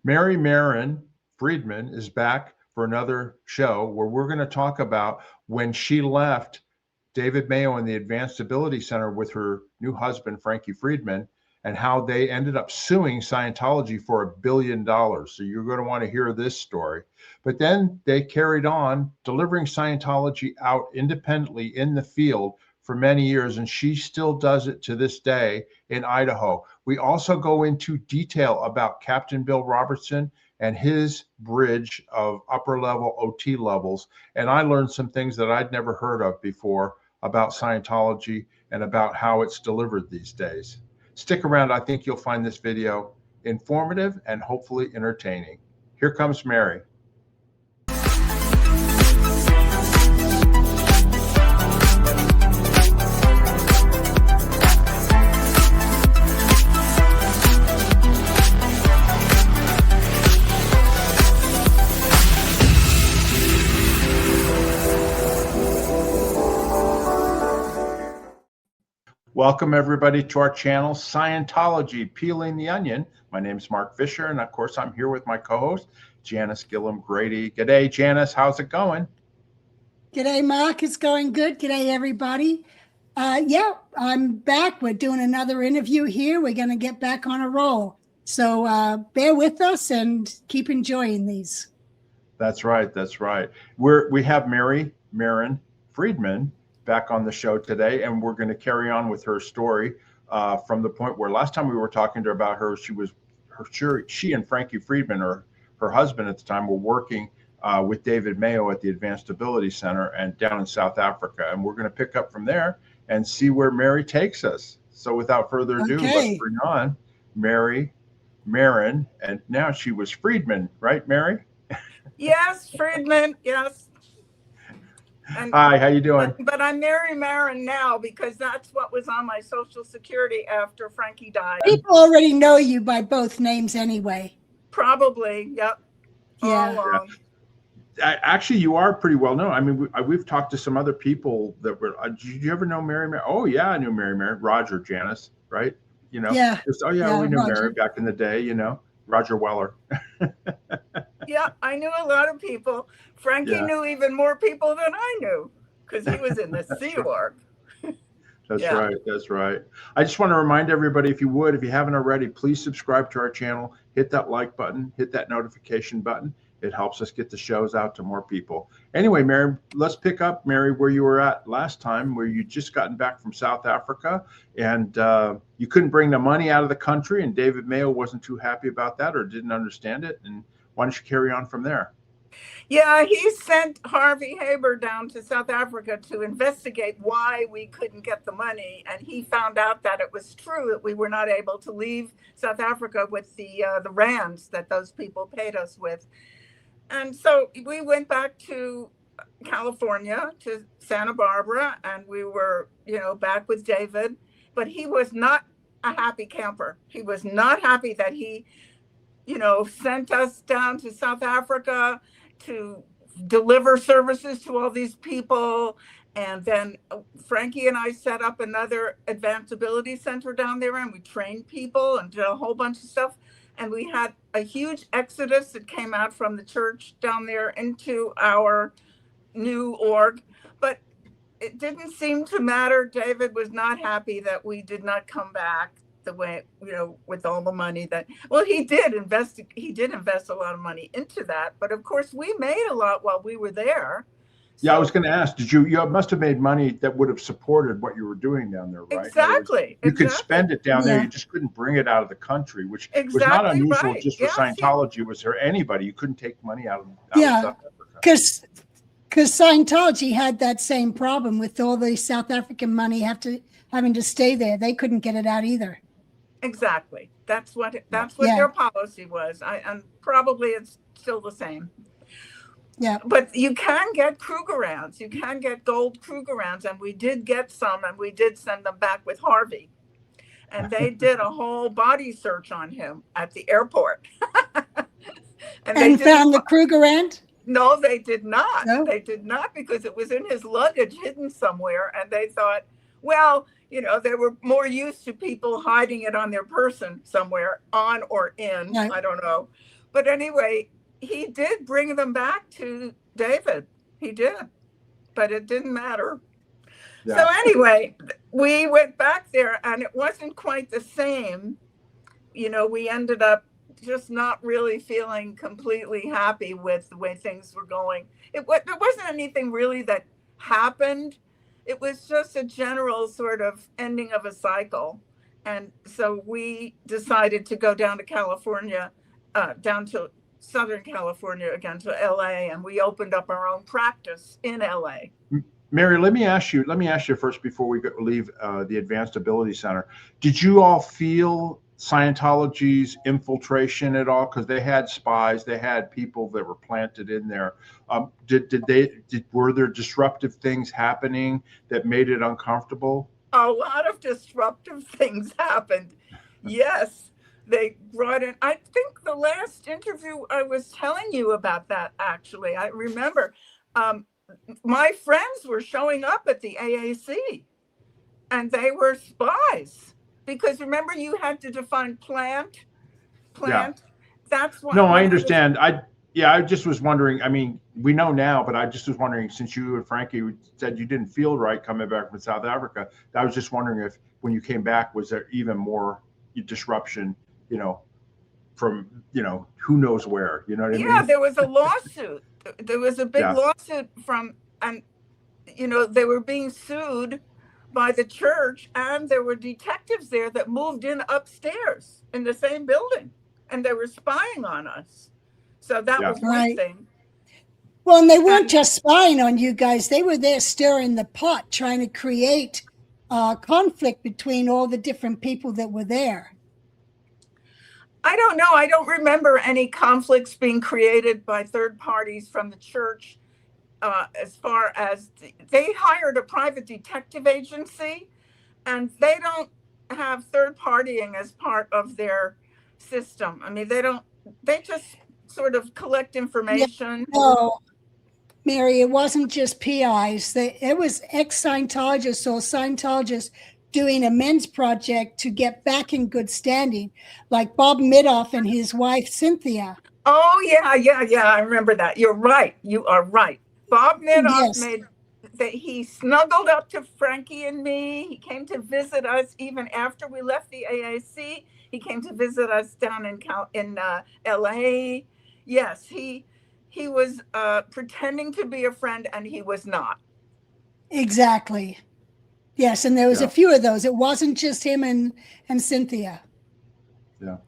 Maren Freedman is back for another show where we're going to talk about when she left David Mayo and the Advanced Ability Center with her new husband, Frankie Freedman, and how they ended up suing Scientology for $1 billion. So you're going to want to hear this story. But then they carried on delivering Scientology out independently in the field for many years, and she still does it to this day in Idaho. We also go into detail about Captain Bill Robertson and his bridge of upper level OT levels. And I learned some things that I'd never heard of before about Scientology and about how it's delivered these days. Stick around. I think you'll find this video informative and hopefully entertaining. Here comes Mary. Welcome everybody to our channel, Scientology, Peeling the Onion. My name is Mark Fisher, and of course I'm here with my co-host, Janis, Gillham, Grady. G'day, Janis. How's it going? G'day, Mark. It's going good. G'day, everybody. Yeah, I'm back. We're doing another interview here. We're going to get back on a roll. So bear with us and keep enjoying these. That's right. That's right. We have Maren Freedman back on the show today, and we're going to carry on with her story from the point where last time we were talking to her about her, she and Frankie Freedman, or her husband at the time, were working with David Mayo at the Advanced Ability Center and down in South Africa. And we're going to pick up from there and see where Mary takes us. So without further ado, let's bring on Maren, and now she was Freedman, right, Mary? Yes, Freedman, yes. And, hi, how you doing? But I'm Maren now because that's what was on my Social Security after Frankie died. People already know you by both names anyway. Probably, yep. Yeah. Actually, you are pretty well known. I mean, we've talked to some other people that were. Did you ever know Maren? Oh yeah, I knew Maren. Roger, Janis, right? You know. Yeah. We knew Roger. Maren back in the day. You know, Roger Weller. Yeah, I knew a lot of people. Frankie knew even more people than I knew because he was in the Sea Org. That's right. That's right. I just want to remind everybody, if you haven't already, please subscribe to our channel, hit that like button, hit that notification button. It helps us get the shows out to more people. Anyway, Mary, let's pick up, Mary, where you were at last time, where you just gotten back from South Africa and you couldn't bring the money out of the country, and David Mayo wasn't too happy about that or didn't understand it. And why don't you carry on from there? Yeah, he sent Harvey Haber down to South Africa to investigate why we couldn't get the money. And he found out that it was true that we were not able to leave South Africa with the rands that those people paid us with. And so we went back to California, to Santa Barbara, and we were, back with David. But he was not a happy camper. He was not happy that he, sent us down to South Africa to deliver services to all these people. And then Frankie and I set up another Advanced Ability Center down there, and we trained people and did a whole bunch of stuff. And we had a huge exodus that came out from the church down there into our new org. But it didn't seem to matter. David was not happy that we did not come back the way, with all the money that, he did invest a lot of money into that. But of course, we made a lot while we were there. Yeah, so, I was going to ask, you must have made money that would have supported what you were doing down there, right? Exactly. You could spend it down there. You just couldn't bring it out of the country, which was not unusual just for Scientology. Was there anybody? You couldn't take money out of South Africa. Because Scientology had that same problem with all the South African money having to stay there. They couldn't get it out either. Exactly. That's what their policy was. And probably it's still the same. Yeah. But you can get Krugerrands. You can get gold Krugerrands. And we did get some, and we did send them back with Harvey. And they did a whole body search on him at the airport. and found the Krugerrand? No, they did not. No? They did not, because it was in his luggage hidden somewhere. And they thought, well, they were more used to people hiding it on their person somewhere, on or in. Right. I don't know. But anyway, he did bring them back to David. He did, but it didn't matter. Yeah. So anyway, we went back there and it wasn't quite the same. You know, we ended up just not really feeling completely happy with the way things were going. There wasn't anything really that happened. It was just a general sort of ending of a cycle. And so we decided to go down to California, down to Southern California again, to LA, and we opened up our own practice in LA. Mary, let me ask you first before we leave the Advanced Ability Center. Did you all feel Scientology's infiltration at all? Because they had spies, they had people that were planted in there. Were there disruptive things happening that made it uncomfortable? A lot of disruptive things happened. Yes, they brought in, I think the last interview I was telling you about that, actually. I remember my friends were showing up at the AAC and they were spies. Because remember, you had to define plant. Yeah. That's what. No, I understand. I just was wondering. I mean, we know now, but I just was wondering, since you and Frankie said you didn't feel right coming back from South Africa, I was just wondering if, when you came back, was there even more disruption? You know, from who knows where? You know what I mean? Yeah, there was a lawsuit. There was a big lawsuit and they were being sued by the church, and there were detectives there that moved in upstairs in the same building, and they were spying on us. So that was one thing. Well, and they weren't just spying on you guys. They were there stirring the pot, trying to create conflict between all the different people that were there. I don't know. I don't remember any conflicts being created by third parties from the church. As far as they hired a private detective agency, and they don't have third partying as part of their system. I mean, they just sort of collect information. Yeah, no, Mary, it wasn't just PIs. It was ex-Scientologists or Scientologists doing a men's project to get back in good standing, like Bob Midoff and his wife, Cynthia. Oh, yeah. I remember that. You're right. You are right. Bob Midoff he snuggled up to Frankie and me. He came to visit us even after we left the AAC. He came to visit us down in LA. Yes, he was pretending to be a friend, and he was not. Exactly. Yes, and there was a few of those. It wasn't just him and Cynthia.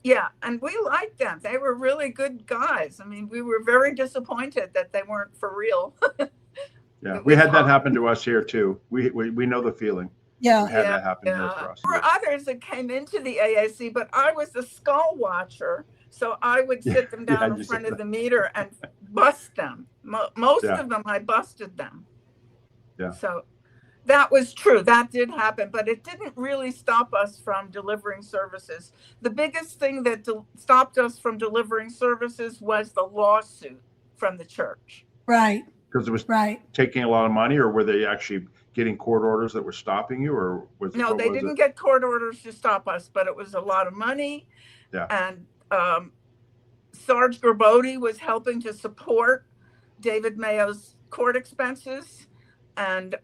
Yeah, and we liked them. They were really good guys. I mean, we were very disappointed that they weren't for real. Yeah, we had that happen to us here too. We know the feeling. Yeah, we had that happen here for us. There were others that came into the AAC, but I was the skull watcher, so I would sit them down in front of the meter and bust them. Most of them, I busted them. Yeah. So that was true. That did happen, but it didn't really stop us from delivering services. The biggest thing that stopped us from delivering services was the lawsuit from the church. Right. Because it was taking a lot of money, or were they actually getting court orders that were stopping you, or was no? They didn't get court orders to stop us, but it was a lot of money. Yeah. And Sarge Gerbode was helping to support David Mayo's court expenses, and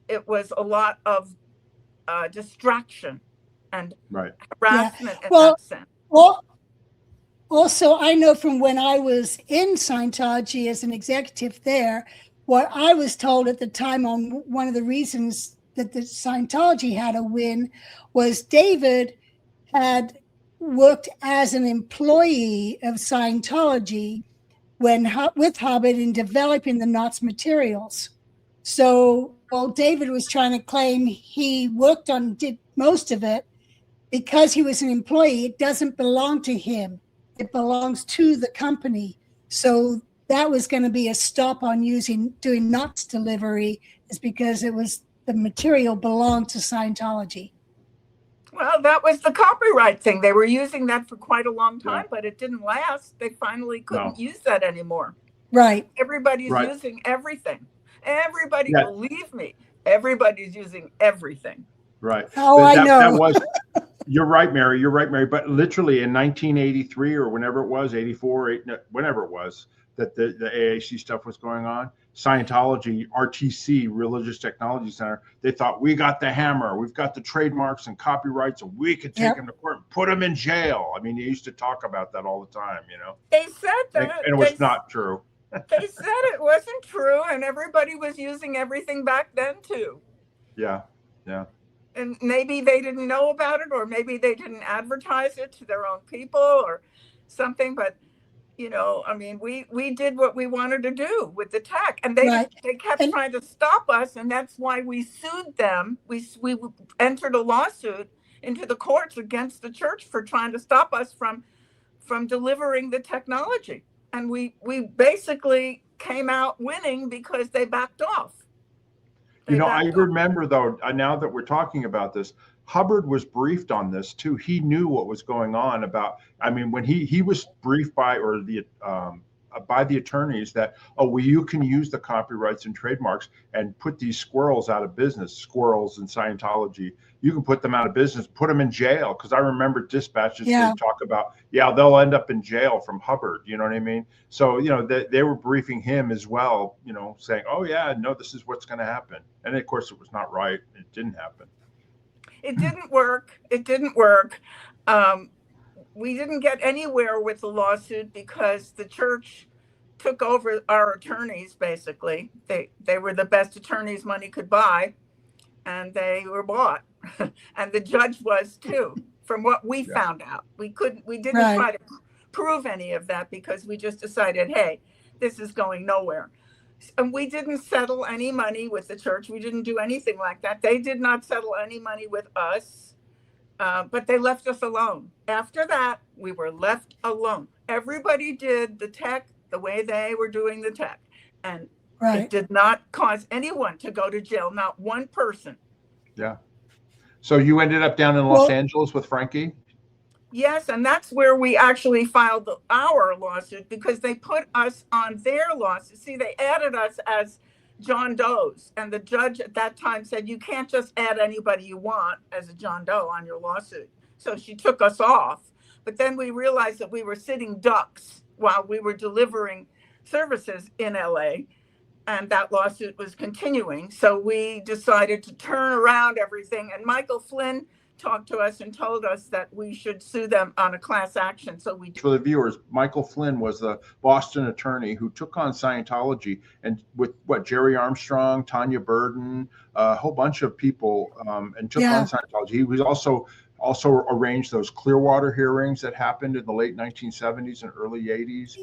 it was a lot of distraction and harassment in that sense. Well, also, I know from when I was in Scientology as an executive there, what I was told at the time on one of the reasons that the Scientology had a win was David had worked as an employee of Scientology with Hubbard in developing the Knots materials. So while David was trying to claim he did most of it, because he was an employee, it doesn't belong to him. It belongs to the company. So that was going to be a stop on doing Knots delivery, is because the material belonged to Scientology. Well, that was the copyright thing. They were using that for quite a long time, but it didn't last. They finally couldn't use that anymore. Right. Everybody's using everything. Everybody, believe me, everybody's using everything. Right. Oh, I know. You're right, Mary. You're right, Mary. But literally in 1983 or whenever it was, 84, whenever it was, that the AAC stuff was going on, Scientology, RTC, Religious Technology Center, they thought, we got the hammer, we've got the trademarks and copyrights, and we could take them to court and put them in jail. I mean, they used to talk about that all the time, you know. They said that. And it was not true. They said it wasn't true, and everybody was using everything back then too. Yeah, yeah. And maybe they didn't know about it, or maybe they didn't advertise it to their own people or something. But, you know, I mean, we did what we wanted to do with the tech, and they kept trying to stop us. And that's why we sued them. We entered a lawsuit into the courts against the church for trying to stop us from delivering the technology. And we basically came out winning because they backed off. You know, I remember, though, now that we're talking about this, Hubbard was briefed on this, too. He knew what was going on about, I mean, when he was briefed by the attorneys that, oh, well, you can use the copyrights and trademarks and put these squirrels out of business, squirrels in Scientology. You can put them out of business, put them in jail. Because I remember dispatches would talk about, they'll end up in jail from Hubbard. You know what I mean? So, you know, they were briefing him as well, you know, saying, oh, yeah, no, this is what's going to happen. And of course, it was not right. It didn't happen. It didn't work. It didn't work. We didn't get anywhere with the lawsuit because the church took over our attorneys, basically. They were the best attorneys money could buy, and they were bought. And the judge was too, from what we found out. We didn't try to prove any of that because we just decided, hey, this is going nowhere. And we didn't settle any money with the church. We didn't do anything like that. They did not settle any money with us, but they left us alone. After that, we were left alone. Everybody did the tech the way they were doing the tech. And it did not cause anyone to go to jail, not one person. Yeah. So you ended up down in Los Angeles with Frankie? Yes, and that's where we actually filed our lawsuit because they put us on their lawsuit. See, they added us as John Does, and the judge at that time said, you can't just add anybody you want as a John Doe on your lawsuit. So she took us off. But then we realized that we were sitting ducks while we were delivering services in LA, and that lawsuit was continuing. So we decided to turn around everything, and Michael Flynn talked to us and told us that we should sue them on a class action. So we, for the viewers, Michael Flynn was the Boston attorney who took on Scientology, and with Jerry Armstrong, Tanya Burden, a whole bunch of people, and took on Scientology. He was also arranged those Clearwater hearings that happened in the late 1970s and early 80s.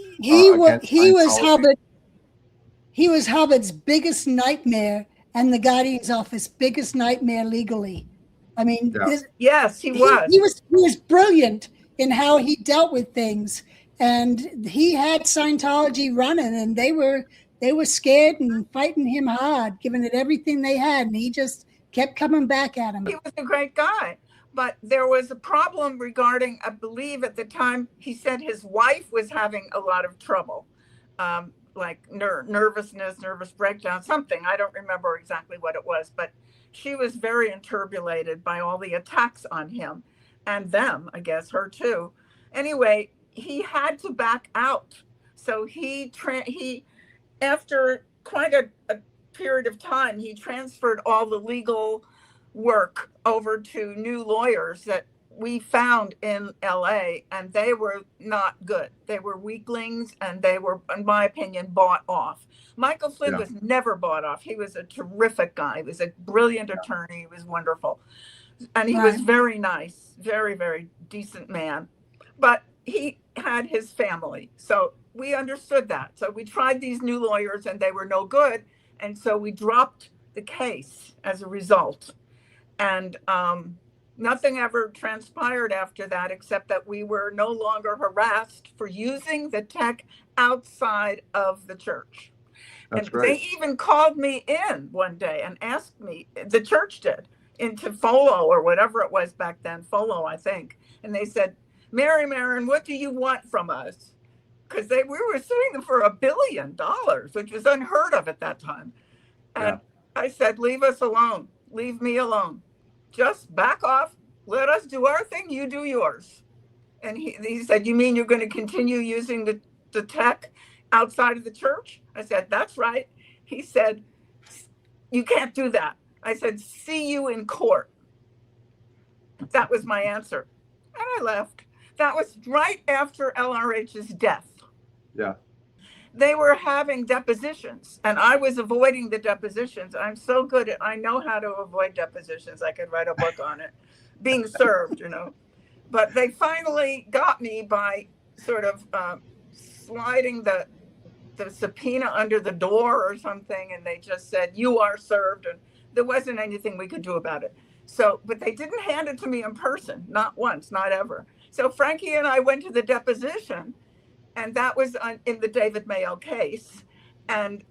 He was Hubbard's biggest nightmare and the Guardian's office biggest nightmare legally. I mean, yes, he was. He was brilliant in how he dealt with things, and he had Scientology running, and they were scared and fighting him hard, giving it everything they had, and he just kept coming back at him. He was a great guy, but there was a problem regarding, I believe at the time, he said his wife was having a lot of trouble, like nervousness, nervous breakdown, something. I don't remember exactly what it was, but she was very interpolated by all the attacks on him and them, I guess, her too. Anyway, he had to back out. So he after quite a period of time, he transferred all the legal work over to new lawyers that we found in LA, and they were not good. They were weaklings, and they were, in my opinion, bought off. Michael Flynn was never bought off. He was a terrific guy. He was a brilliant attorney. He was wonderful. And he was very nice, very, very decent man. But he had his family. So we understood that. So we tried these new lawyers, and they were no good. And so we dropped the case as a result. And nothing ever transpired after that, except that we were no longer harassed for using the tech outside of the church. That's and great. They even called me in one day and asked me, the church did, into FOLO or whatever it was back then, FOLO, I think. And they said, Maren, what do you want from us? Because we were suing them for $1 billion, which was unheard of at that time. And I said, leave us alone. Leave me alone. Just back off let us do our thing, you do yours. And he said, you mean you're going to continue using the tech outside of the church? I said, that's right. He said, you can't do that. I said, see you in court. That was my answer. And I left. That was right after LRH's death. Yeah. They were having depositions, and I was avoiding the depositions. I'm so good at, I know how to avoid depositions. I could write a book on it, being served, you know. But they finally got me by sort of sliding the subpoena under the door or something, and they just said, you are served, and there wasn't anything we could do about it. So, but they didn't hand it to me in person, not once, not ever. So Frankie and I went to the deposition, and that was in the David Mayo case. And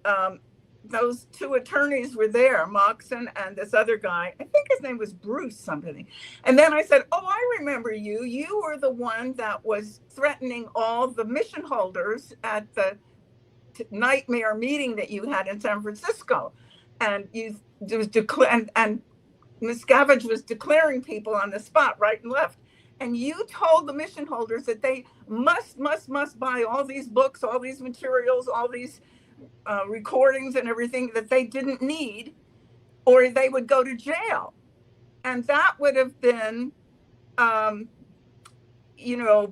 those two attorneys were there, Moxon and this other guy. I think his name was Bruce something. And then I said, oh, I remember you. You were the one that was threatening all the mission holders at the nightmare meeting that you had in San Francisco. And you was and Miscavige was declaring people on the spot, right and left. And you told the mission holders that they must buy all these books, all these materials, all these recordings and everything that they didn't need, or they would go to jail. And that would have been,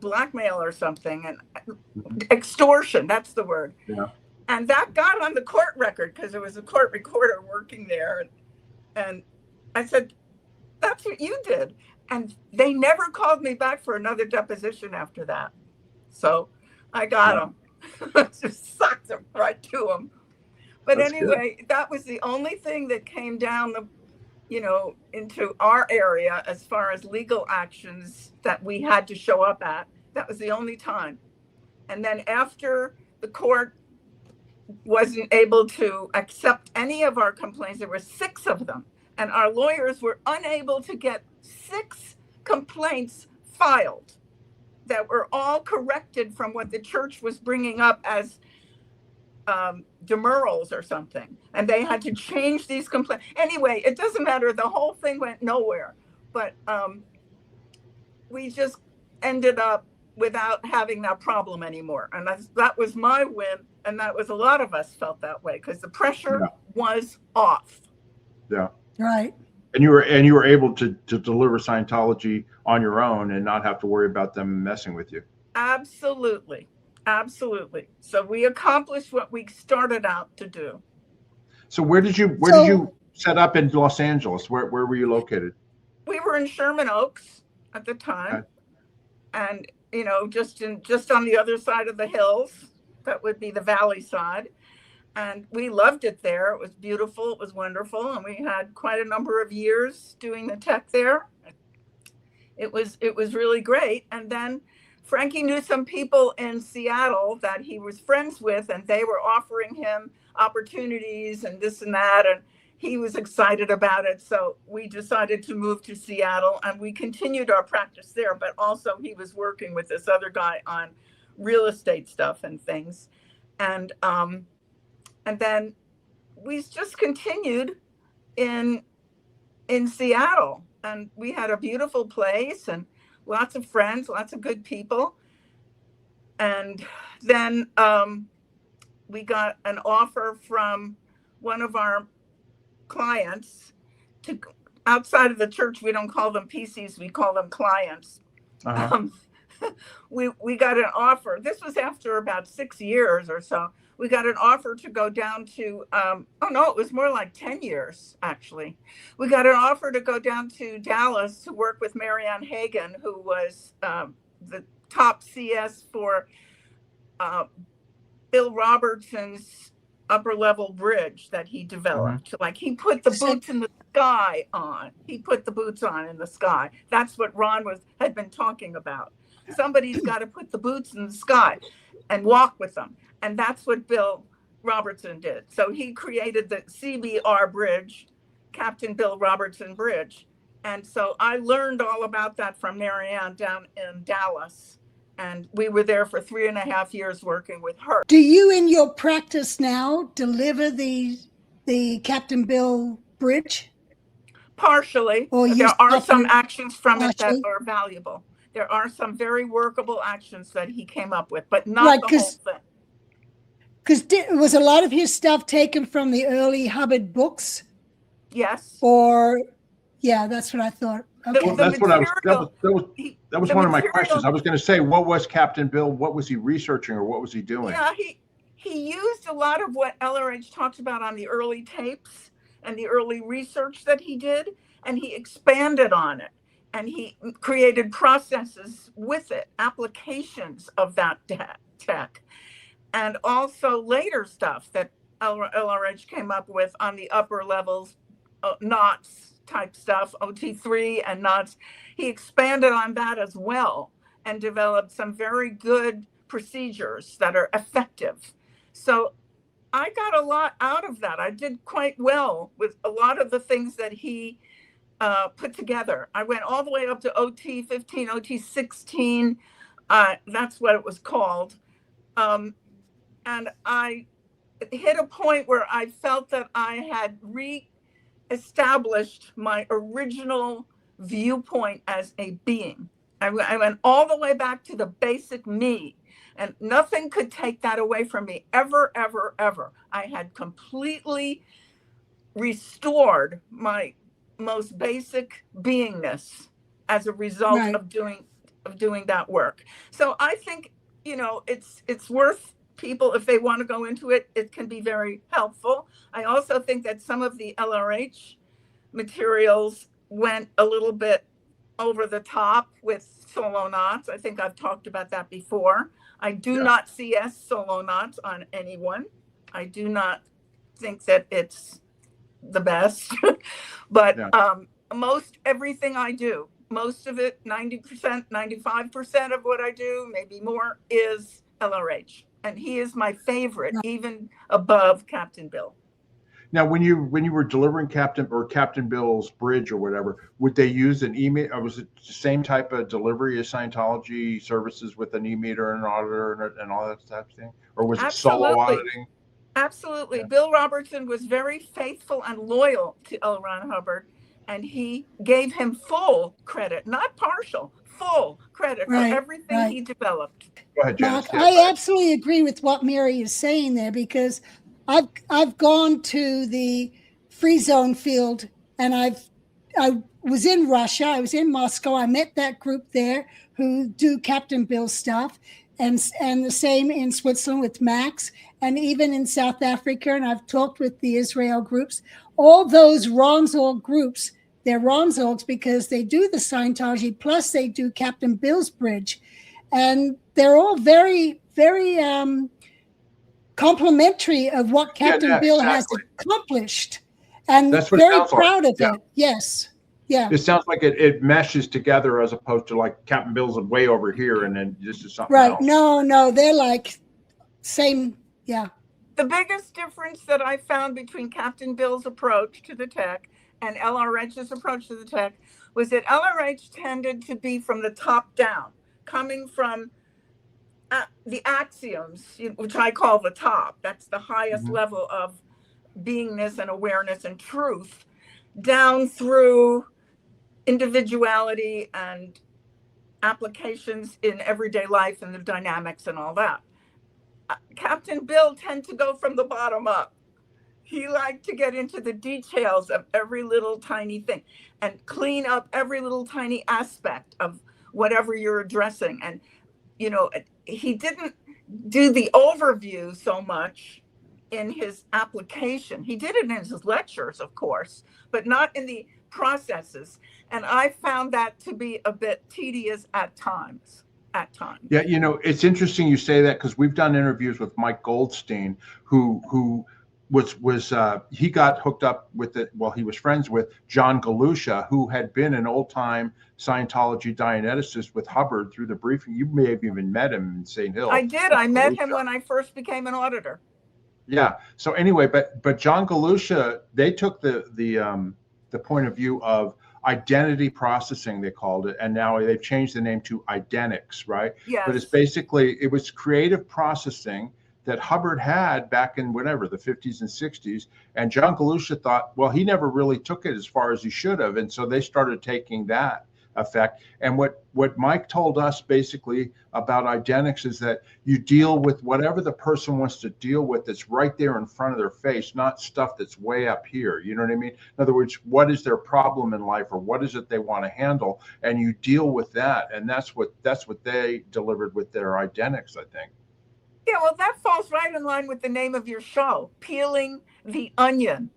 blackmail or something, and extortion, that's the word. Yeah. And that got on the court record because there was a court recorder working there. And I said, that's what you did. And they never called me back for another deposition after that. So I got them. Just sucked them right to them. But that's anyway, good. That was the only thing that came down into our area as far as legal actions that we had to show up at. That was the only time. And then after the court wasn't able to accept any of our complaints, there were 6 of them. And our lawyers were unable to get 6 complaints filed that were all corrected from what the church was bringing up as demurrals or something. And they had to change these complaints. Anyway, it doesn't matter. The whole thing went nowhere. But we just ended up without having that problem anymore. And that was my win. And that was, a lot of us felt that way because the pressure was off. Yeah. Right. And you were able to deliver Scientology on your own and not have to worry about them messing with you. Absolutely. Absolutely. So we accomplished what we started out to do. So where did you set up in Los Angeles? Where were you located? We were in Sherman Oaks at the time. Okay. And just on the other side of the hills, that would be the valley side. And we loved it there. It was beautiful. It was wonderful. And we had quite a number of years doing the tech there. It was really great. And then Frankie knew some people in Seattle that he was friends with, and they were offering him opportunities and this and that. And he was excited about it. So we decided to move to Seattle, and we continued our practice there. But also he was working with this other guy on real estate stuff and things. And then we just continued in Seattle, and we had a beautiful place and lots of friends, lots of good people. And then we got an offer from one of our clients to, outside of the church, we don't call them PCs, we call them clients. Uh-huh. We got an offer. This was after about 6 years or so. We got an offer to go down to, it was more like 10 years, actually. We got an offer to go down to Dallas to work with Maren Hagen, who was the top CS for Bill Robertson's upper level bridge that he developed. Mm-hmm. Like, he put the boots in the sky on. He put the boots on in the sky. That's what Ron had been talking about. Somebody's got to put the boots in the sky and walk with them. And that's what Bill Robertson did. So he created the CBR bridge, Captain Bill Robertson Bridge. And so I learned all about that from Marianne down in Dallas. And we were there for 3.5 years working with her. Do you, in your practice now, deliver the Captain Bill Bridge? Partially. Or you There are some suffered actions from it that partially? are valuable. There are some very workable actions that he came up with, but not Right, the whole thing. Because was a lot of his stuff taken from the early Hubbard books? Yes. Or, yeah, that's what I thought. Okay. Well, that's what I was. That was the one of my material- questions. I was going to say, what was Captain Bill? What was he researching, or what was he doing? Yeah, he used a lot of what LRH talked about on the early tapes and the early research that he did, and he expanded on it, and he created processes with it, applications of that tech, and also later stuff that LRH came up with on the upper levels, knots type stuff, OT3 and knots. He expanded on that as well and developed some very good procedures that are effective. So I got a lot out of that. I did quite well with a lot of the things that he put together. I went all the way up to OT15, OT16. That's what it was called. And I hit a point where I felt that I had reestablished my original viewpoint as a being. I went all the way back to the basic me, and nothing could take that away from me ever, ever, ever. I had completely restored my most basic beingness as a result Right. of doing that work. So I think, it's worth people, if they want to go into it, it can be very helpful. I also think that some of the LRH materials went a little bit over the top with solo knots. I think I've talked about that before. I do not CS solo knots on anyone. I do not think that it's the best, but most everything I do, most of it, 90%, 95% of what I do, maybe more, is LRH. And he is my favorite, even above Captain Bill. Now, when you were delivering Captain Bill's bridge or whatever, would they use an e-meter? Or was it the same type of delivery as Scientology services with an e-meter and an auditor and all that type of thing? Or was it solo auditing? Absolutely. Yeah. Bill Robertson was very faithful and loyal to L. Ron Hubbard, and he gave him full credit, not partial, full credit for everything he developed. Go ahead, Janis. Mark, I absolutely agree with what Mary is saying there, because I've gone to the free zone field, and I was in Russia, I was in Moscow, I met that group there who do Captain Bill stuff, and the same in Switzerland with Max, and even in South Africa, and I've talked with the Israel groups. All those Ronzorg groups, they're Ronzorgs because they do the Scientology, plus they do Captain Bill's bridge, and they're all very, very complimentary of what Captain Bill has accomplished, and very proud of it. Yes. Yeah. It sounds like it meshes together as opposed to like Captain Bill's way over here and then this is something else. No, they're like same. Yeah. The biggest difference that I found between Captain Bill's approach to the tech and LRH's approach to the tech was that LRH tended to be from the top down, coming from the axioms, which I call the top. That's the highest level of beingness and awareness and truth, down through individuality and applications in everyday life and the dynamics and all that. Captain Bill tended to go from the bottom up. He liked to get into the details of every little tiny thing and clean up every little tiny aspect of whatever you're addressing. And, he didn't do the overview so much in his application. He did it in his lectures, of course, but not in the processes. And I found that to be a bit tedious at times. Yeah, it's interesting you say that, because we've done interviews with Mike Goldstein, who was he got hooked up with it. Well, he was friends with John Galusha, who had been an old-time Scientology Dianeticist with Hubbard through the briefing. You may have even met him in St. Hill. I did. I met him when I first became an auditor. Yeah. So anyway, but John Galusha, they took the point of view of identity processing, they called it, and now they've changed the name to Identics, right? Yes. But it's basically, it was creative processing that Hubbard had back in whatever, the 50s and 60s. And John Galusha thought, well, he never really took it as far as he should have. And so they started taking that effect. And what Mike told us basically about Identics is that you deal with whatever the person wants to deal with that's right there in front of their face, not stuff that's way up here. You know what I mean? In other words, what is their problem in life, or what is it they want to handle? And you deal with that. And that's what they delivered with their Identics, I think. Yeah, well, that falls right in line with the name of your show, Peeling the Onion.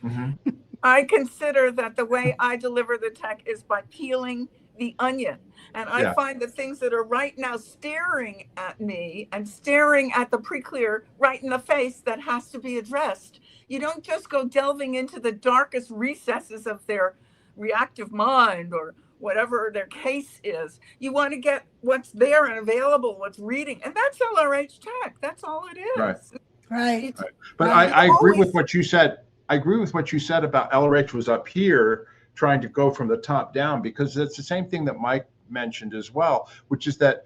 Mm-hmm. I consider that the way I deliver the tech is by peeling the onion. And I find the things that are right now staring at me and staring at the pre-clear right in the face that has to be addressed. You don't just go delving into the darkest recesses of their reactive mind or whatever their case is. You want to get what's there and available, what's reading. And that's LRH tech. That's all it is. Right. But I agree with what you said. I agree with what you said about LRH was up here trying to go from the top down, because it's the same thing that Mike mentioned as well, which is that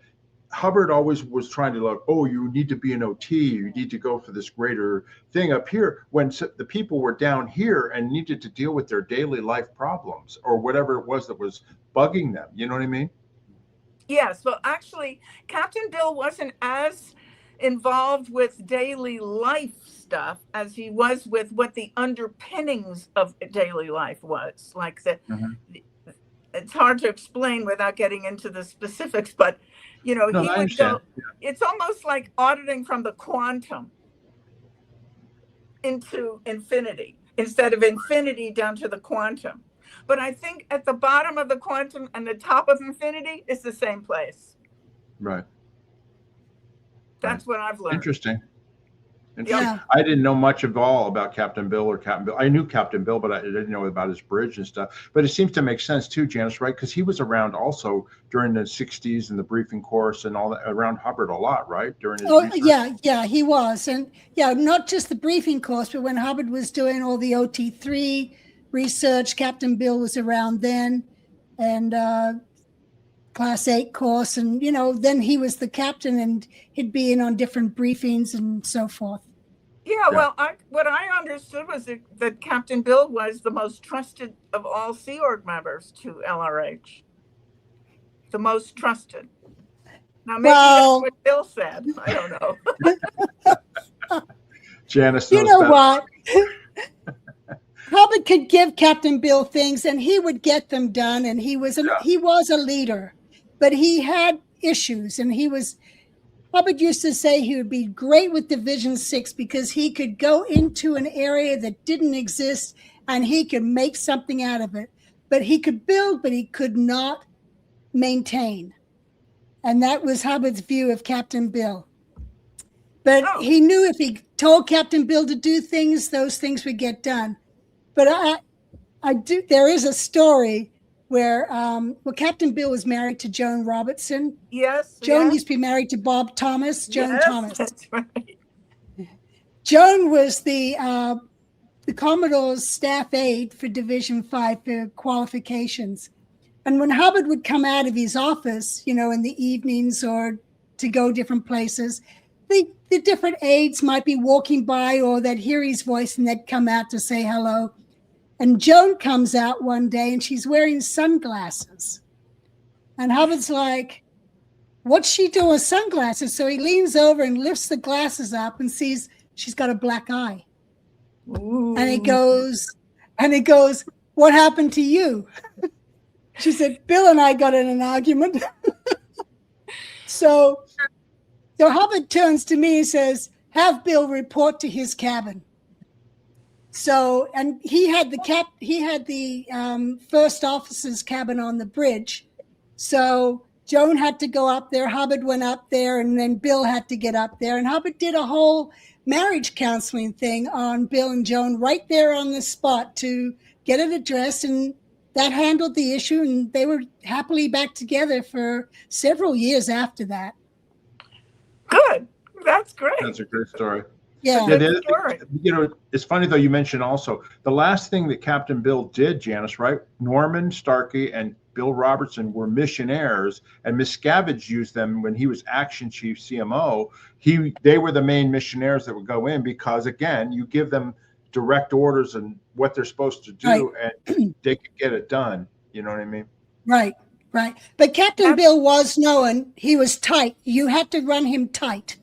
Hubbard always was trying to like, oh, you need to be an OT, you need to go for this greater thing up here, when the people were down here and needed to deal with their daily life problems or whatever it was that was bugging them. You know what I mean? Yes. Well, actually, Captain Bill wasn't as involved with daily life stuff as he was with what the underpinnings of daily life was. Like it's hard to explain without getting into the specifics, but he would go. Yeah. It's almost like auditing from the quantum into infinity instead of infinity down to the quantum. But I think at the bottom of the quantum and the top of infinity is the same place. Right. That's what I've learned. Interesting. Yeah. I didn't know much at all about Captain Bill or Captain Bill. I knew Captain Bill, but I didn't know about his bridge and stuff. But it seems to make sense too, Janis, right? Because he was around also during the 60s and the briefing course and all that, around Hubbard a lot, right? During his research. Yeah, he was. And not just the briefing course, but when Hubbard was doing all the OT3 research, Captain Bill was around then. And Class 8 course, and then he was the captain and he'd be in on different briefings and so forth. Yeah. Well, what I understood was that Captain Bill was the most trusted of all Sea Org members to LRH. The most trusted. Now maybe that's what Bill said. I don't know. Janis, you know what? Hubbard could give Captain Bill things and he would get them done, and he was a leader. But he had issues, and Hubbard used to say he would be great with Division 6 because he could go into an area that didn't exist and he could make something out of it. But he could build, but he could not maintain. And that was Hubbard's view of Captain Bill. But he knew if he told Captain Bill to do things, those things would get done. But there is a story where Captain Bill was married to Joan Robertson. Yes. Joan used to be married to Bob Thomas. Joan Thomas. That's right. Joan was the Commodore's staff aide for Division 5 for qualifications. And when Hubbard would come out of his office, in the evenings or to go different places, the different aides might be walking by, or they'd hear his voice and they'd come out to say hello. And Joan comes out one day and she's wearing sunglasses. And Hubbard's like, what's she doing with sunglasses? So he leans over and lifts the glasses up and sees she's got a black eye. Ooh. And he goes, what happened to you? She said, Bill and I got in an argument. So Hubbard turns to me and says, have Bill report to his cabin. So, and he had the first officer's cabin on the bridge. So Joan had to go up there. Hubbard went up there, and then Bill had to get up there. And Hubbard did a whole marriage counseling thing on Bill and Joan right there on the spot to get it addressed. And that handled the issue, and they were happily back together for several years after that. Good. That's great. That's a great story. Yeah. Yeah, Good story. it's funny though, you mentioned also the last thing that Captain Bill did, Janis, right? Norman Starkey and Bill Robertson were missionaires, and Miscavige used them when he was action chief CMO. They were the main missionaires that would go in because, again, you give them direct orders and what they're supposed to do, and they could get it done. You know what I mean? Right. But Captain Bill was known. He was tight. You had to run him tight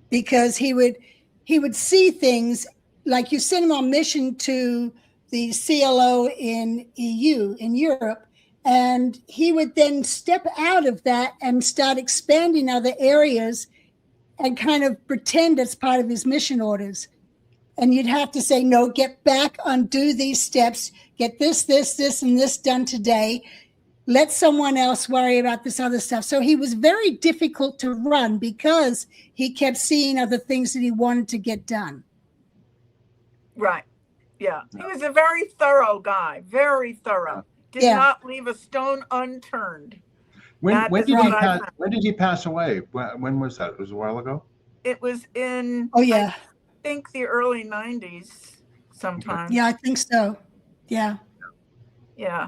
because he would see things like you send him on mission to the CLO in EU, in Europe, and he would then step out of that and start expanding other areas and kind of pretend it's part of his mission orders. And you'd have to say, no, get back, undo these steps, get this, and this done today. Let someone else worry about this other stuff. So he was very difficult to run because he kept seeing other things that he wanted to get done. Right. Yeah. He was a very thorough guy, very thorough. Did not leave a stone unturned. When did he pass away? When was that? It was a while ago? It was in, I think, the early 90s sometime. Yeah, I think so. Yeah. Yeah.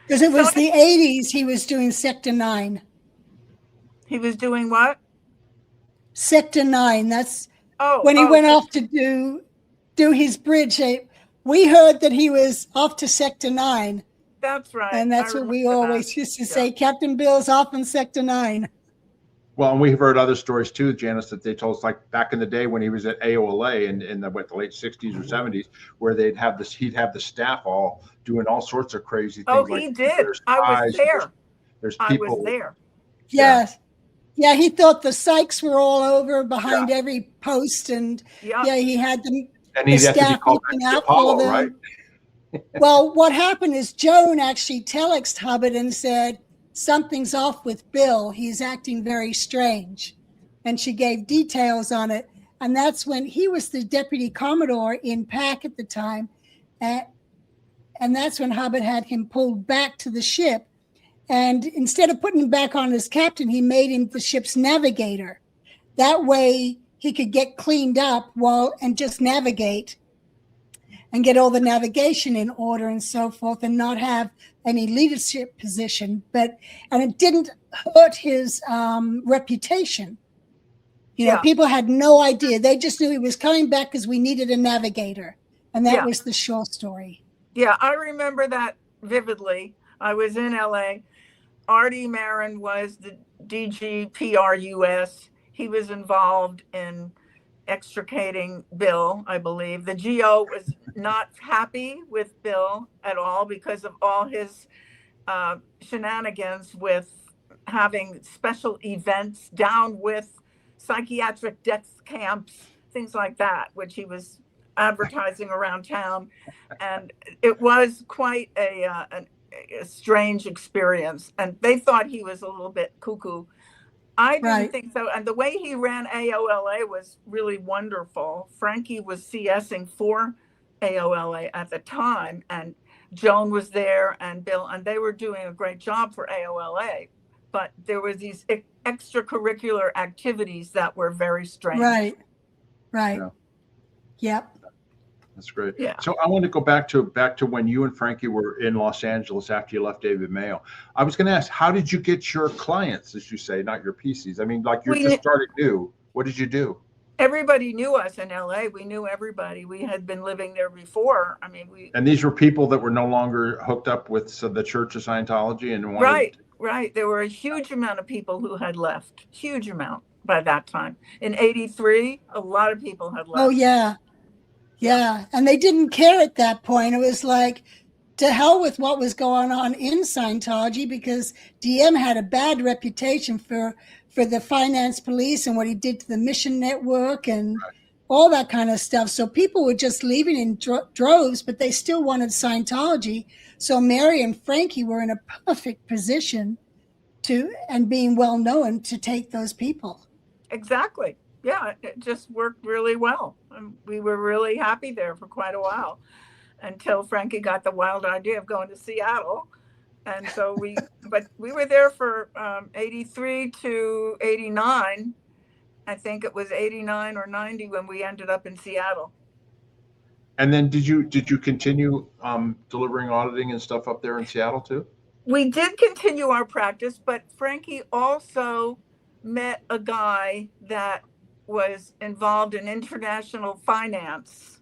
Because it was the 80s, he was doing Sector 9. He was doing what? Sector 9. That's when he went off to do his bridge. We heard that he was off to Sector 9. That's right. And that's what we always used to say. Captain Bill's off in Sector 9. Well, and we've heard other stories too, Janis, that they told us, like back in the day when he was at AOLA in the late 60s or 70s, where he'd have the staff all doing all sorts of crazy things. Oh, he did. I was there. There's people. I was there. Yes. Yeah, he thought the Sykes were all over behind every post, and he had them. And he'd have to be called looking out Apollo, for them. right? Well, what happened is Joan actually telexed Hubbard and said, something's off with Bill. He's acting very strange. And she gave details on it. And that's when he was the deputy commodore in PAC at the time. And that's when Hubbard had him pulled back to the ship. And instead of putting him back on as captain, he made him the ship's navigator. That way he could get cleaned up and just navigate and get all the navigation in order and so forth, and not have any leadership position. And it didn't hurt his reputation. People had no idea. They just knew he was coming back because we needed a navigator. And that was the short story. Yeah, I remember that vividly. I was in LA. Artie Maren was the DG PRUS. He was involved in extricating Bill, I believe. The GO was not happy with Bill at all because of all his shenanigans with having special events down with psychiatric death camps, things like that, which he was advertising around town. And it was quite a strange experience. And they thought he was a little bit cuckoo. I didn't think so. And the way he ran AOLA was really wonderful. Frankie was CSing for AOLA at the time, and Joan was there and Bill, and they were doing a great job for AOLA. But there was these extracurricular activities that were very strange. Right. Yeah. Yep. That's great. Yeah. So I want to go back to when you and Frankie were in Los Angeles after you left David Mayo. I was going to ask, how did you get your clients, as you say, not your PCs? I mean, like you're just starting new. What did you do? Everybody knew us in LA. We knew everybody. We had been living there before. I mean, and these were people that were no longer hooked up with the Church of Scientology and wanted. Right. There were a huge amount of people who had left. Huge amount by that time. In '83, a lot of people had left. Oh yeah. Yeah, and they didn't care at that point. It was like, to hell with what was going on in Scientology, because DM had a bad reputation for the finance police and what he did to the mission network and all that kind of stuff. So people were just leaving in droves, but they still wanted Scientology. So Mary and Frankie were in a perfect position and being well known to take those people. Exactly. Yeah, it just worked really well. We were really happy there for quite a while until Frankie got the wild idea of going to Seattle. And so we were there for 83 to 89. I think it was 89 or 90 when we ended up in Seattle. And then did you continue delivering auditing and stuff up there in Seattle too? We did continue our practice, but Frankie also met a guy that was involved in international finance,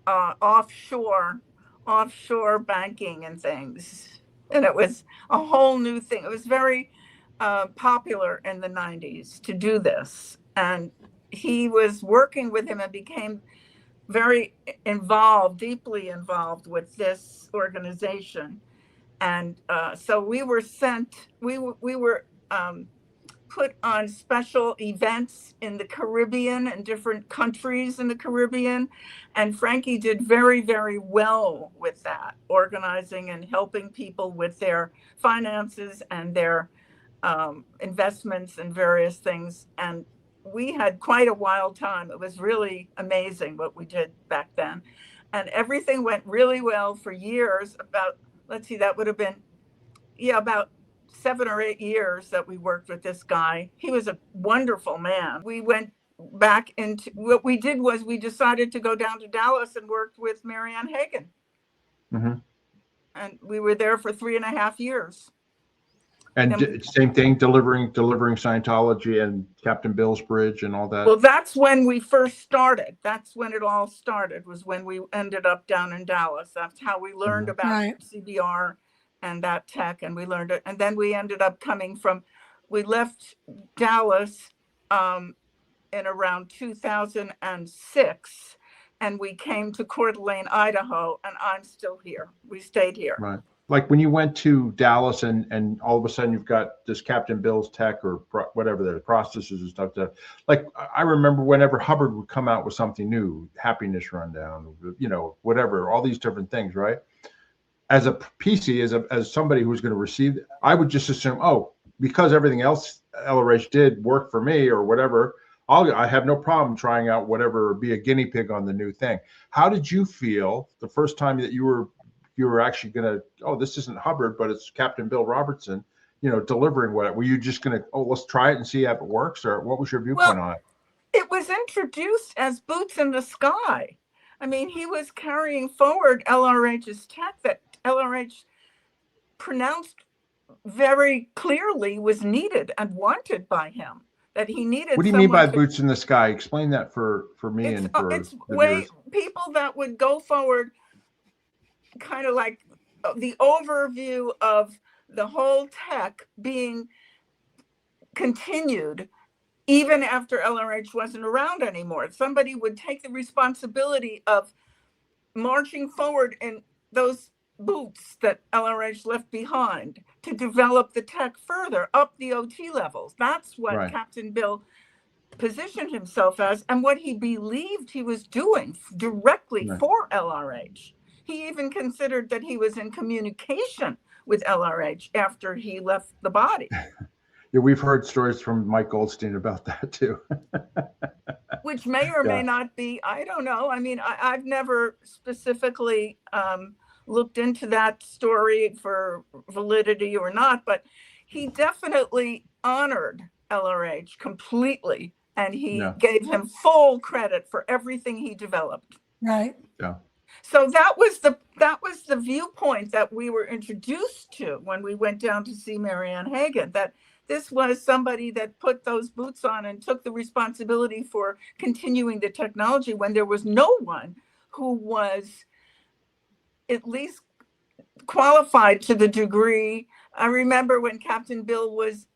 offshore banking and things. And it was a whole new thing. It was very popular in the 90s to do this. And he was working with him and became very involved, deeply involved with this organization. And so we were sent, we were put on special events in the Caribbean and different countries in the Caribbean. And Frankie did very, very well with that, organizing and helping people with their finances and their investments and various things. And we had quite a wild time. It was really amazing what we did back then. And everything went really well for years. About, let's see, that would have been, about 7 or 8 years that we worked with this guy. He was a wonderful man. We went back into, what we did was we decided to go down to Dallas and worked with Maren Hagen. Mm-hmm. And we were there for 3.5 years. And same thing, delivering Scientology and Captain Bill's Bridge and all that. Well, that's when we first started. That's when it all started, was when we ended up down in Dallas. That's how we learned about CBR and that tech, and we learned it. And then we ended up we left Dallas in around 2006, and we came to Coeur d'Alene, Idaho, and I'm still here. We stayed here. Right. Like when you went to Dallas and all of a sudden you've got this Captain Bill's tech or whatever the processes and stuff. Like I remember whenever Hubbard would come out with something new, happiness rundown, whatever, all these different things, right? As a PC, as somebody who's going to receive, I would just assume, because everything else LRH did work for me or whatever, I have no problem trying out whatever, be a guinea pig on the new thing. How did you feel the first time that you were actually going to, this isn't Hubbard, but it's Captain Bill Robertson, delivering what? Were you just going to, let's try it and see if it works? Or what was your viewpoint on it? It was introduced as boots in the sky. I mean, he was carrying forward LRH's tech that LRH pronounced very clearly was needed and wanted by him. That he needed. What do you mean by boots in the sky? Explain that for me and for it's way people that would go forward, kind of like the overview of the whole tech being continued even after LRH wasn't around anymore. Somebody would take the responsibility of marching forward in those boots that LRH left behind to develop the tech further up the OT levels. That's what Captain Bill positioned himself as and what he believed he was doing directly for LRH. He even considered that he was in communication with LRH after he left the body. Yeah, we've heard stories from Mike Goldstein about that too. Which may or may not be, I don't know. I mean, I've never specifically looked into that story for validity or not, but he definitely honored LRH completely, and he gave him full credit for everything he developed. Right. Yeah. So that was the viewpoint that we were introduced to when we went down to see Maren Hagen, that this was somebody that put those boots on and took the responsibility for continuing the technology when there was no one who was at least qualified to the degree. I remember when Captain Bill was,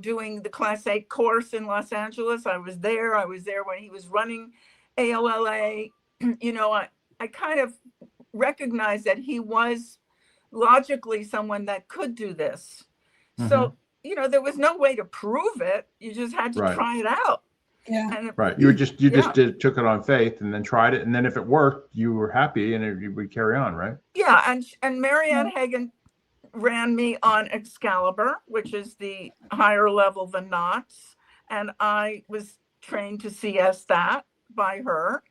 doing the Class 8 course in Los Angeles. I was there when he was running AOLA. I kind of recognized that he was logically someone that could do this. Mm-hmm. So, there was no way to prove it. You just had to try it out. Yeah. And you just took it on faith and then tried it. And then if it worked, you were happy and you would carry on, right? Yeah. And Maren Hagen ran me on Excalibur, which is the higher level than knots. And I was trained to CS that by her.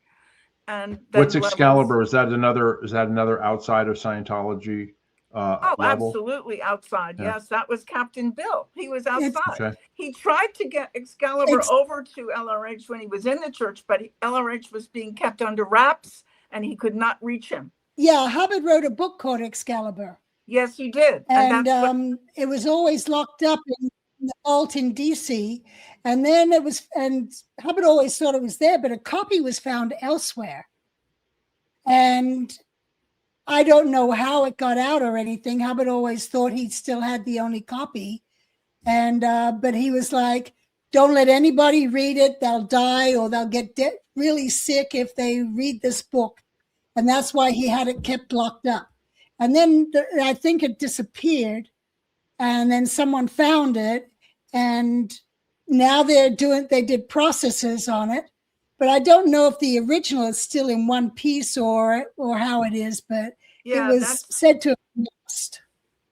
And what's Excalibur? Is that another outside of Scientology level? Absolutely outside. Yeah. Yes, that was Captain Bill. He was outside. Okay. He tried to get Excalibur over to LRH when he was in the church, but LRH was being kept under wraps and he could not reach him. Yeah, Hubbard wrote a book called Excalibur. Yes, he did. And it was always locked up in the vault in DC. And then and Hubbard always thought it was there, but a copy was found elsewhere. And I don't know how it got out or anything. Hubbard always thought he still had the only copy. And, but he was like, don't let anybody read it. They'll die or they'll get really sick if they read this book. And that's why he had it kept locked up. And then I think it disappeared. And then someone found it. And now they did processes on it. But I don't know if the original is still in one piece or how it is, but it was said to have been lost.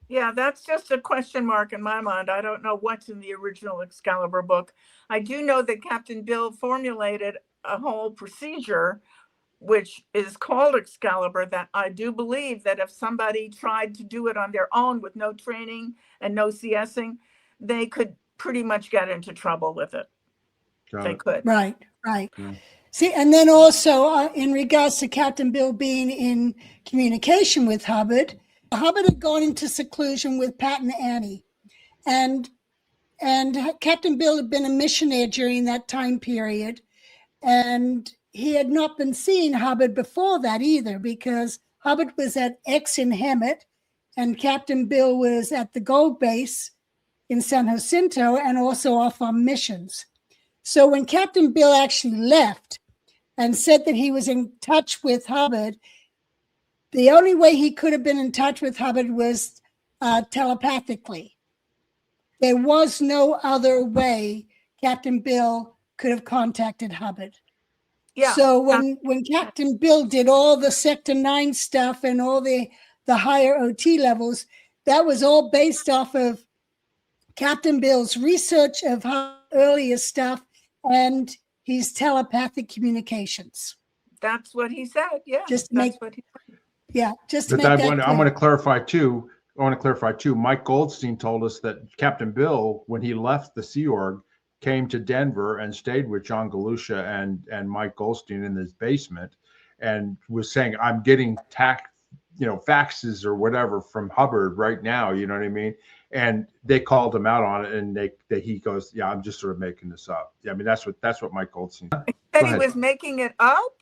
Yeah, that's just a question mark in my mind. I don't know what's in the original Excalibur book. I do know that Captain Bill formulated a whole procedure, which is called Excalibur, that I do believe that if somebody tried to do it on their own with no training and no CSing, they could pretty much get into trouble with it. They could. Right. Yeah. See, and then also in regards to Captain Bill being in communication with Hubbard, Hubbard had gone into seclusion with Pat and Annie. And Captain Bill had been a missionary during that time period. And he had not been seeing Hubbard before that either, because Hubbard was at X in Hemet and Captain Bill was at the Gold Base in San Jacinto and also off on missions. So when Captain Bill actually left and said that he was in touch with Hubbard, the only way he could have been in touch with Hubbard was telepathically. There was no other way Captain Bill could have contacted Hubbard. Yeah. So when Captain Bill did all the Sector 9 stuff and all the higher OT levels, that was all based off of Captain Bill's research of earlier stuff and his telepathic communications. That's what he said. Yeah. Just to that's make, what he said. Yeah, just to But make that clear. I want to clarify too. Mike Goldstein told us that Captain Bill, when he left the Sea Org, came to Denver and stayed with John Galusha and Mike Goldstein in his basement, and was saying, "I'm getting faxes or whatever from Hubbard right now." You know what I mean? And they called him out on it, and he goes, "Yeah, I'm just sort of making this up." Yeah, I mean that's what Mike Goldstein said. He was making it up.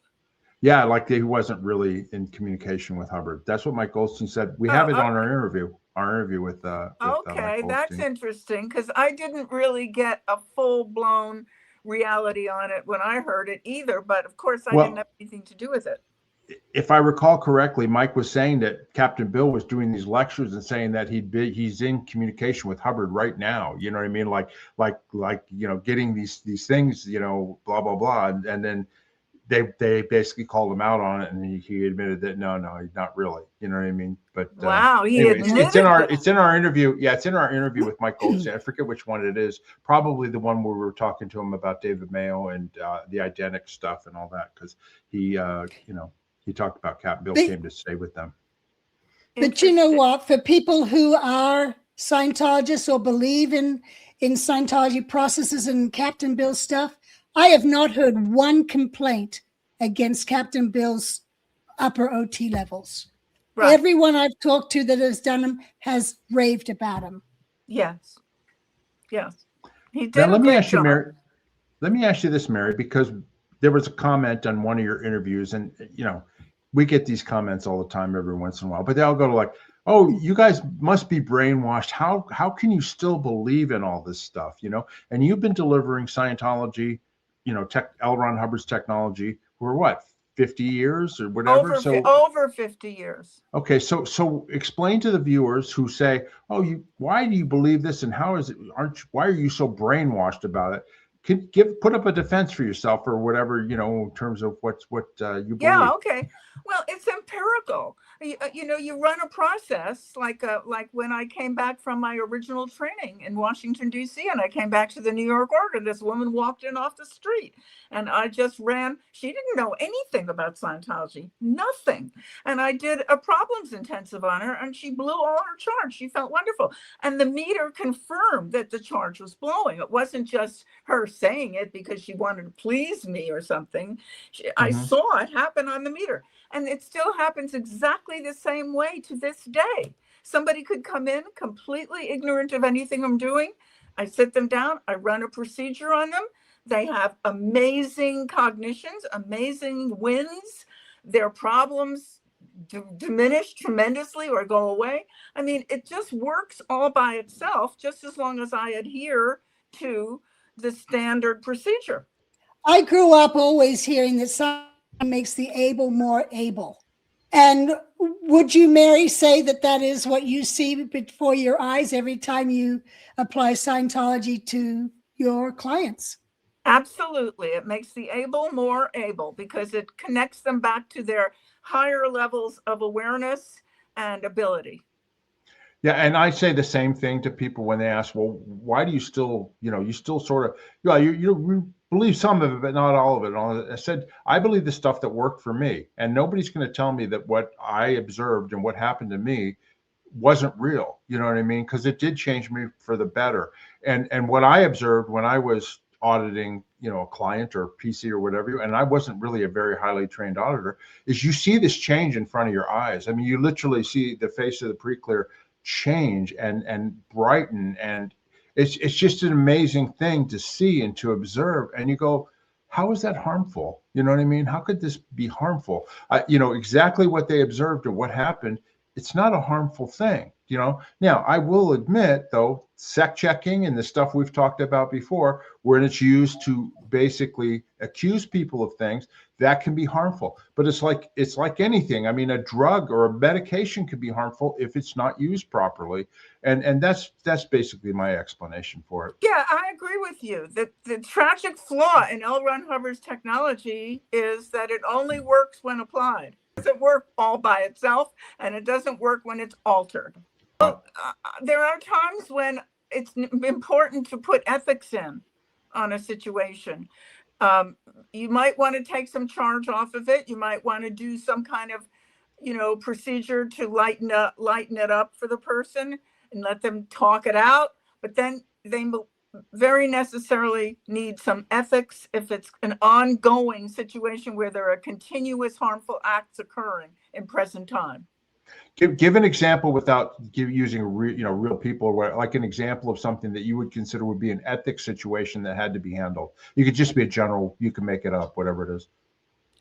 Yeah, like he wasn't really in communication with Hubbard. That's what Mike Goldstein said. We have it on our interview with okay, that's interesting, because I didn't really get a full-blown reality on it when I heard it either, but of course I didn't have anything to do with it. If I recall correctly, Mike was saying that Captain Bill was doing these lectures and saying that he's in communication with Hubbard right now. You know what I mean? Like getting these things, blah blah blah, and then they basically called him out on it, and he admitted that no, he's not really. You know what I mean? But wow, it's in our interview. Yeah, it's in our interview with Mike Goldstein. I forget which one it is. Probably the one where we were talking to him about David Mayo and the identic stuff and all that, because he talked about Captain Bill came to stay with them. But you know what? For people who are Scientologists or believe in Scientology processes and Captain Bill stuff, I have not heard one complaint against Captain Bill's upper OT levels. Right. Everyone I've talked to that has done them has raved about him. Yes. He did. Now, let me ask you, Mary. Let me ask you this, Mary, because there was a comment on one of your interviews, and we get these comments all the time every once in a while, but they all go to like, "Oh, you guys must be brainwashed. How can you still believe in all this stuff?" And you've been delivering Scientology, L. Ron Hubbard's technology for what, 50 years or whatever? Over 50 years. Okay, so explain to the viewers who say, "Oh, why do you believe this, and how is it? Why are you so brainwashed about it?" put up a defense for yourself or whatever, in terms of what you believe. Yeah, okay. Well, it's empirical. You run a process like when I came back from my original training in Washington, D.C., and I came back to the New York order. This woman walked in off the street, and I just ran. She didn't know anything about Scientology, nothing. And I did a problems intensive on her, and she blew all her charge. She felt wonderful. And the meter confirmed that the charge was blowing. It wasn't just her saying it because she wanted to please me or something. I saw it happen on the meter. And it still happens exactly the same way to this day. Somebody could come in completely ignorant of anything I'm doing. I sit them down. I run a procedure on them. They have amazing cognitions, amazing wins. Their problems diminish tremendously or go away. I mean, it just works all by itself, just as long as I adhere to the standard procedure. I grew up always hearing that science makes the able more able. And would you, Mary, say that that is what you see before your eyes every time you apply Scientology to your clients? Absolutely. It makes the able more able because it connects them back to their higher levels of awareness and ability. Yeah, and I say the same thing to people when they ask, well, why do you still, you still sort of, you believe some of it, but not all of it. I said, I believe the stuff that worked for me, and nobody's going to tell me that what I observed and what happened to me wasn't real. You know what I mean? Because it did change me for the better. And what I observed when I was auditing, a client or PC or whatever, and I wasn't really a very highly trained auditor, is you see this change in front of your eyes. I mean, you literally see the face of the pre-clear change and brighten, and it's just an amazing thing to see and to observe. And you go, how is that harmful? You know what I mean? How could this be harmful? Exactly what they observed or what happened. It's not a harmful thing. Now I will admit, though, sec checking and the stuff we've talked about before, where it's used to basically accuse people of things, that can be harmful. But it's like anything. I mean, a drug or a medication can be harmful if it's not used properly. And that's basically my explanation for it. Yeah, I agree with you. The tragic flaw in L. Ron Hubbard's technology is that it only works when applied. It doesn't work all by itself, and it doesn't work when it's altered. There are times when it's important to put ethics in on a situation. You might want to take some charge off of it. You might want to do some kind of, procedure to lighten it up for the person and let them talk it out. But then they very necessarily need some ethics if it's an ongoing situation where there are continuous harmful acts occurring in present time. Give an example without using real people, or like an example of something that you would consider would be an ethics situation that had to be handled. You could just be a general, you can make it up, whatever it is.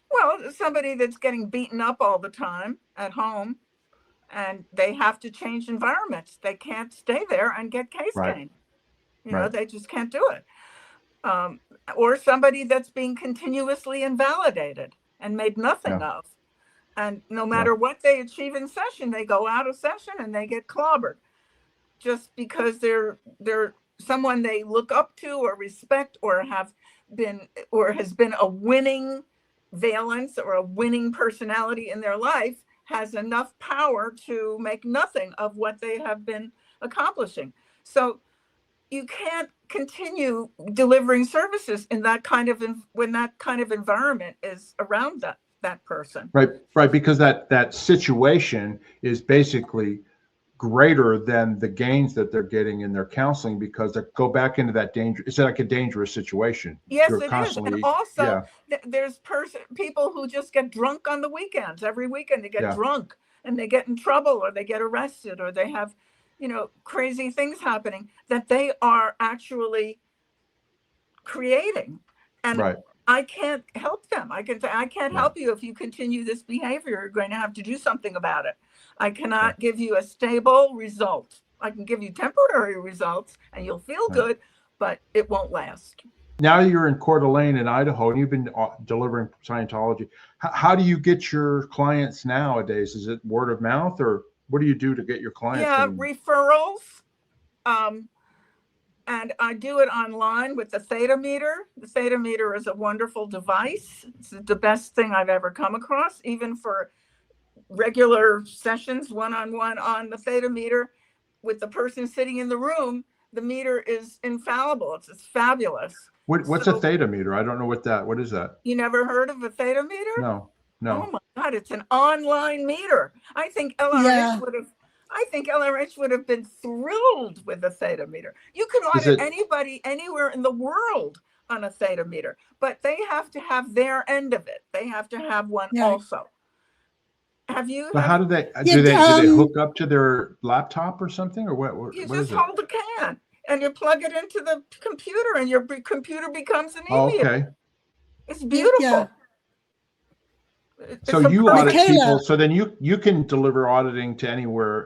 Well, somebody that's getting beaten up all the time at home and they have to change environments. They can't stay there and get case gain. They just can't do it. Or somebody that's being continuously invalidated and made nothing of. And no matter what they achieve in session, they go out of session and they get clobbered just because they're someone they look up to or respect or has been a winning valence or a winning personality in their life, has enough power to make nothing of what they have been accomplishing. So you can't continue delivering services in that kind of when that kind of environment is around that person. Right, because that situation is basically greater than the gains that they're getting in their counseling, because they go back into that danger. It's like a dangerous situation. Yes, it is. And also there's people who just get drunk on the weekends. Every weekend they get drunk and they get in trouble or they get arrested or they have, crazy things happening that they are actually creating. And I can't help them. I can't help you if you continue this behavior. You're going to have to do something about it. I cannot give you a stable result. I can give you temporary results and you'll feel good, but it won't last. Now you're in Coeur d'Alene in Idaho and you've been delivering Scientology. How do you get your clients nowadays? Is it word of mouth, or what do you do to get your clients? Yeah, referrals. And I do it online with the theta meter. The theta meter is a wonderful device. It's the best thing I've ever come across, even for regular sessions, one-on-one on the theta meter with the person sitting in the room. The meter is infallible. It's fabulous. What's a theta meter? I don't know what is that? You never heard of a theta meter? No. Oh my God, it's an online meter. I think LRH would have been thrilled with a theta meter. You can audit anybody anywhere in the world on a theta meter, but they have to have their end of it. They have to have one also. Have you? But how do they do they hook up to their laptop or something, or what? You what just hold the can and you plug it into the computer, and your computer becomes an e-meter. Okay. It's beautiful. Yeah. So you audit people, so then you can deliver auditing to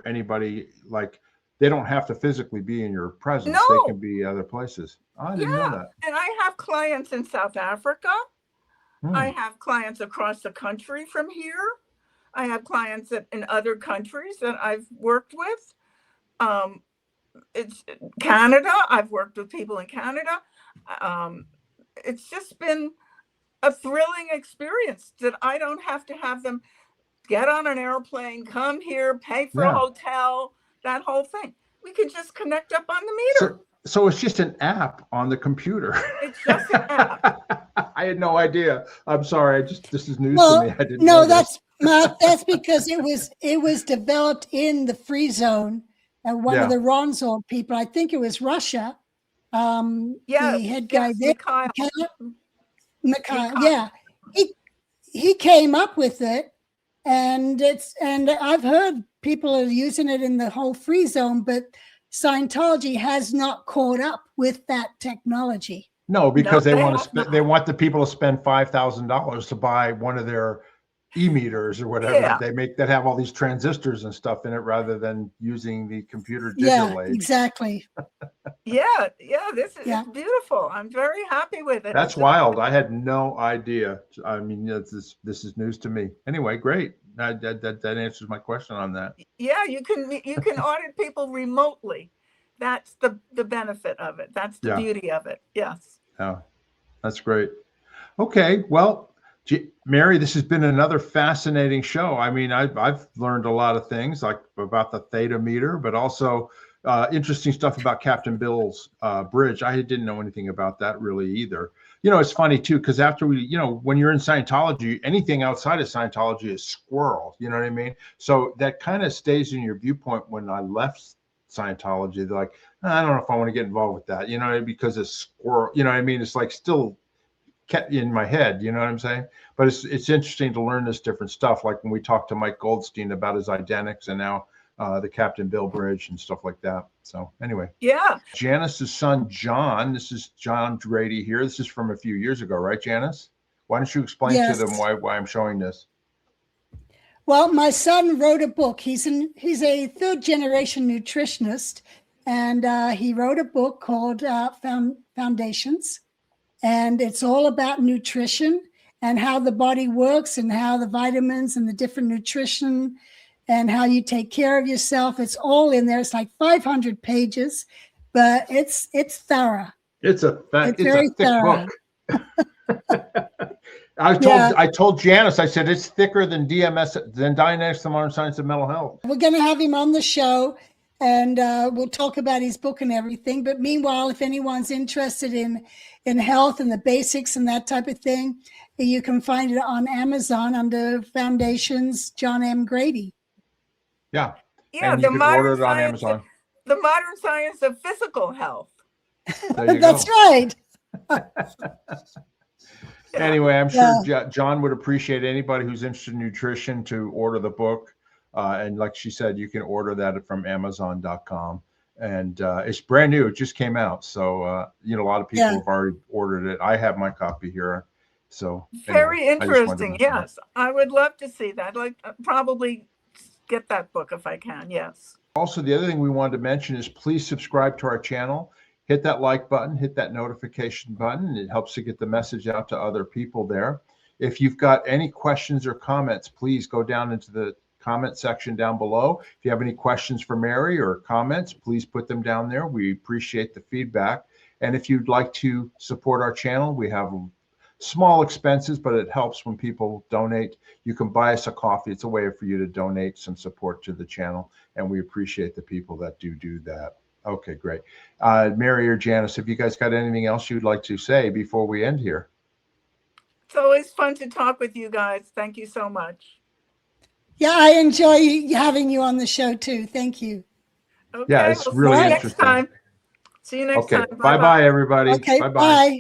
anybody, like they don't have to physically be in your presence. No. They can be other places. Oh, I didn't know that. And I have clients in South Africa. I have clients across the country from here. I have clients in other countries that I've worked with. It's Canada. I've worked with people in Canada. It's just been a thrilling experience that I don't have to have them get on an airplane, come here, pay for a hotel, that whole thing. We can just connect up on the meter. So it's just an app on the computer. It's just an app. I had no idea. I'm sorry. This is news to me. I didn't know that's because it was developed in the free zone. And one of the Ronzol people, I think it was Russia. The head guy there, Mikhail, he came up with it, and I've heard people are using it in the whole free zone, but Scientology has not caught up with that technology. No, because they want the people to spend $5,000 to buy one of their e-meters or whatever they make that have all these transistors and stuff in it, rather than using the computer digital age. Exactly. This is beautiful. I'm very happy with it. That's wild. I had no idea. I mean, this is news to me. Anyway, great. That answers my question on that. Yeah, you can audit people remotely. That's the benefit of it. That's the beauty of it. Yes. Yeah, that's great. Okay, well, Mary, this has been another fascinating show. I mean, I've learned a lot of things, like about the theta meter, but also interesting stuff about Captain Bill's bridge. I didn't know anything about that really either. You know, it's funny too, because after when you're in Scientology, anything outside of Scientology is squirrel. You know what I mean? So that kind of stays in your viewpoint. When I left Scientology, they're like, I don't know if I want to get involved with that, because it's squirrel. You know what I mean? It's like still kept in my head, you know what I'm saying? But it's interesting to learn this different stuff, like when we talked to Mike Goldstein about his identics, and now the Captain Bill Bridge and stuff like that. So anyway, Janis's son John, this is John Grady here. This is from a few years ago, right, Janis? Why don't you explain to them why I'm showing this? Well, my son wrote a book. He's a third generation nutritionist, and he wrote a book called Foundations. And it's all about nutrition and how the body works, and how the vitamins and the different nutrition and how you take care of yourself. It's all in there. It's like 500 pages, but it's thorough. It's a thick book. I told Janis, I said, it's thicker than DMS, than Dynamics, the Modern Science of Mental Health. We're going to have him on the show, and we'll talk about his book and everything. But meanwhile, if anyone's interested in health and the basics and that type of thing, you can find it on Amazon under Foundations, John M. Grady. Yeah. Yeah, the modern science, the modern science of physical health. That's right. Anyway, I'm sure John would appreciate anybody who's interested in nutrition to order the book. And like she said, you can order that from Amazon.com. And it's brand new. It just came out. So, a lot of people have already ordered it. I have my copy here. So very interesting. Yes, I would love to see that. Like, probably get that book if I can. Yes. Also, the other thing we wanted to mention is please subscribe to our channel. Hit that like button, hit that notification button. It helps to get the message out to other people there. If you've got any questions or comments, please go down into the comment section down below. If you have any questions for Mary or comments, please put them down there. We appreciate the feedback. And if you'd like to support our channel, we have small expenses, but it helps when people donate. You can buy us a coffee. It's a way for you to donate some support to the channel, and we appreciate the people that do that. Okay, great. Mary or Janis, have you guys got anything else you'd like to say before we end here? It's always fun to talk with you guys. Thank you so much. Yeah, I enjoy having you on the show too. Thank you. Okay, Yeah, it's we'll really see you interesting. next time. See you next time. Okay, bye-bye, everybody. Okay, Bye-bye. bye.